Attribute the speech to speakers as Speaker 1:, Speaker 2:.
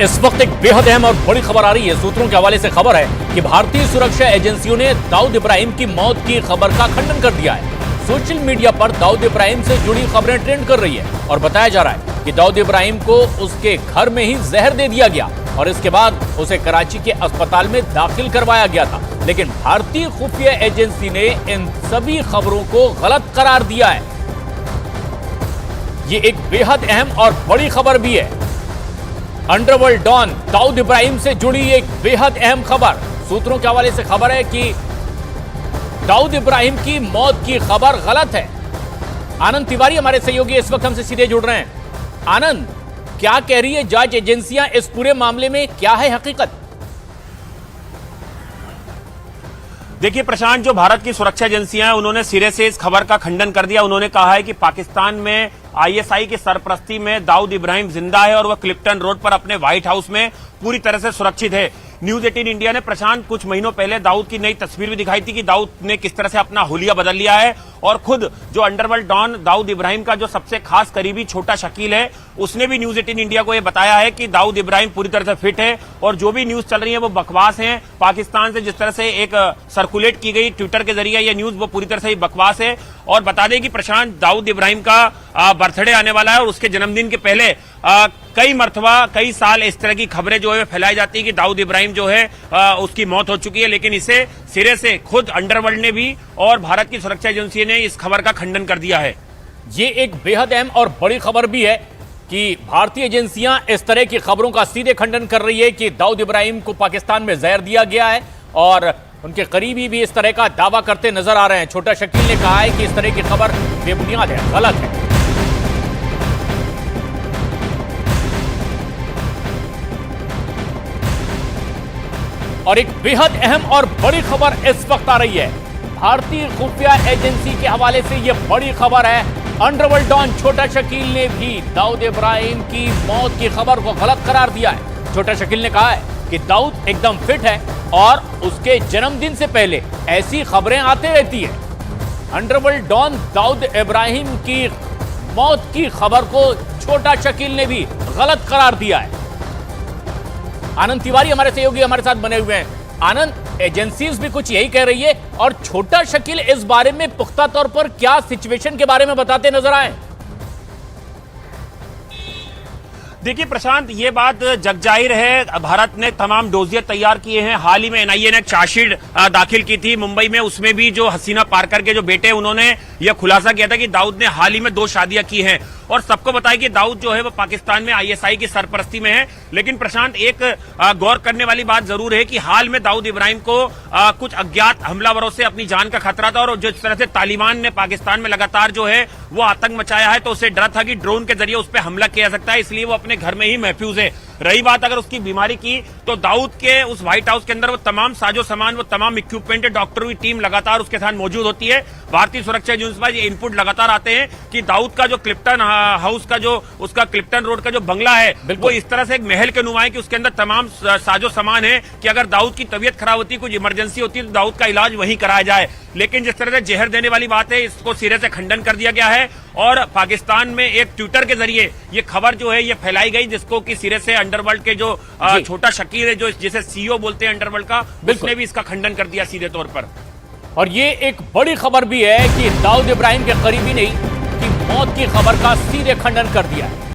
Speaker 1: इस वक्त एक बेहद अहम और बड़ी खबर आ रही है। सूत्रों के हवाले से खबर है कि भारतीय सुरक्षा एजेंसियों ने दाऊद इब्राहिम की मौत की खबर का खंडन कर दिया है। सोशल मीडिया पर दाऊद इब्राहिम से जुड़ी खबरें ट्रेंड कर रही है और बताया जा रहा है कि दाऊद इब्राहिम को उसके घर में ही जहर दे दिया गया और इसके बाद उसे कराची के अस्पताल में दाखिल करवाया गया था। लेकिन भारतीय खुफिया एजेंसी ने इन सभी खबरों को गलत करार दिया है। ये एक बेहद अहम और बड़ी खबर भी है। अंडरवर्ल्ड डॉन दाऊद इब्राहिम से जुड़ी एक बेहद अहम खबर। सूत्रों के हवाले से खबर है कि दाऊद इब्राहिम की मौत की खबर गलत है। आनंद तिवारी हमारे सहयोगी इस वक्त हमसे सीधे जुड़ रहे हैं। आनंद, क्या कह रही है जांच एजेंसियां इस पूरे मामले में, क्या है हकीकत?
Speaker 2: देखिए प्रशांत, जो भारत की सुरक्षा एजेंसियां हैं उन्होंने सिरे से इस खबर का खंडन कर दिया। उन्होंने कहा है कि पाकिस्तान में आईएसआई की सरपरस्ती में दाऊद इब्राहिम जिंदा है और वह क्लिफ्टन रोड पर अपने व्हाइट हाउस में पूरी तरह से सुरक्षित है। न्यूज 18 इंडिया ने प्रशांत कुछ महीनों पहले दाऊद की नई तस्वीर भी दिखाई थी कि दाऊद ने किस तरह से अपना हुलिया बदल लिया है और खुद जो अंडरवर्ल्ड डॉन दाऊद इब्राहिम का जो सबसे खास करीबी छोटा शकील है उसने भी न्यूज 18 इंडिया को यह बताया है कि दाऊद इब्राहिम पूरी तरह से फिट है और जो भी न्यूज चल रही है वो बकवास है। पाकिस्तान से जिस तरह से एक सर्कुलेट की गई ट्विटर के जरिए यह न्यूज वो पूरी तरह से बकवास है। और बता दें कि प्रशांत, दाऊद इब्राहिम का बर्थडे आने वाला है और उसके जन्मदिन के पहले कई मरतबा कई साल इस तरह की खबरें जो है फैलाई जाती है कि दाऊद इब्राहिम जो है उसकी मौत हो चुकी है, लेकिन इसे सिरे से खुद अंडरवर्ल्ड ने भी और भारत की सुरक्षा एजेंसी ने इस खबर का खंडन कर दिया है।
Speaker 1: ये एक बेहद अहम और बड़ी खबर भी है कि भारतीय एजेंसियां इस तरह की खबरों का सीधे खंडन कर रही है कि दाऊद इब्राहिम को पाकिस्तान में जहर दिया गया है और उनके करीबी भी इस तरह का दावा करते नजर आ रहे हैं। छोटा शकील ने कहा है कि इस तरह की खबर बेबुनियाद है, गलत है। और एक बेहद अहम और बड़ी खबर इस वक्त आ रही है। भारतीय खुफिया एजेंसी के हवाले से यह बड़ी खबर है। अंडरवर्ल्ड डॉन छोटा शकील ने भी दाऊद इब्राहिम की मौत की खबर को गलत करार दिया है। छोटा शकील ने कहा है कि दाऊद एकदम फिट है और उसके जन्मदिन से पहले ऐसी खबरें आती रहती है। अंडरवर्ल्ड डॉन दाऊद इब्राहिम की मौत की खबर को छोटा शकील ने भी गलत करार दिया है। आनंद तिवारी हमारे सहयोगी हमारे साथ बने हुए हैं। आनंद, एजेंसीज भी कुछ यही कह रही है और छोटा शकील इस बारे में पुख्ता तौर पर क्या सिचुएशन के बारे में बताते नजर आए?
Speaker 2: देखिए प्रशांत, ये बात जग जाहिर है, भारत ने तमाम डोजियर तैयार किए हैं। हाल ही में एनआईए ने चार्जशीट दाखिल की थी मुंबई में, उसमें भी जो हसीना पारकर के जो बेटे उन्होंने यह खुलासा किया था कि दाऊद ने हाल ही में 2 शादियां की हैं और सबको बताया कि दाऊद जो है वो पाकिस्तान में आईएसआई की सरपरस्ती में है। लेकिन प्रशांत, एक गौर करने वाली बात जरूर है कि हाल में दाऊद इब्राहिम को कुछ अज्ञात हमलावरों से अपनी जान का खतरा था और जिस तरह से तालिबान ने पाकिस्तान में लगातार जो है वो आतंक मचाया है तो उसे डर था कि ड्रोन के जरिए उस पर हमला किया जा सकता है, इसलिए वो अपने घर में ही महफूज है। रही बात अगर उसकी बीमारी की, तो दाऊद के उस व्हाइट हाउस के अंदर वो तमाम साजो सामान, वो तमाम इक्विपमेंट, डॉक्टरों की टीम लगातार उसके साथ मौजूद होती है। भारतीय सुरक्षा एजेंसी पर ये इनपुट लगातार आते हैं कि दाऊद का जो क्लिफ्टन हाउस का जो उसका क्लिफ्टन रोड का जो बंगला है वो इस तरह से एक महल के नुमा है कि उसके अंदर तमाम साजो सामान है कि अगर दाऊद की तबीयत खराब होती है, कुछ इमरजेंसी होती है तो दाऊद का इलाज वहीं कराया जाए। लेकिन जिस तरह से जहर देने वाली बात है, इसको सिरे से खंडन कर दिया गया है और पाकिस्तान में एक ट्विटर के जरिए ये खबर जो है ये फैलाई गई, जिसको कि सिरे से अंडरवर्ल्ड के जो छोटा शकील है, जो जिसे सीईओ बोलते हैं अंडरवर्ल्ड का, उसने भी इसका खंडन कर दिया सीधे तौर पर।
Speaker 1: और ये एक बड़ी खबर भी है कि दाऊद इब्राहिम के करीबी ने की मौत की खबर का सीधे खंडन कर दिया है।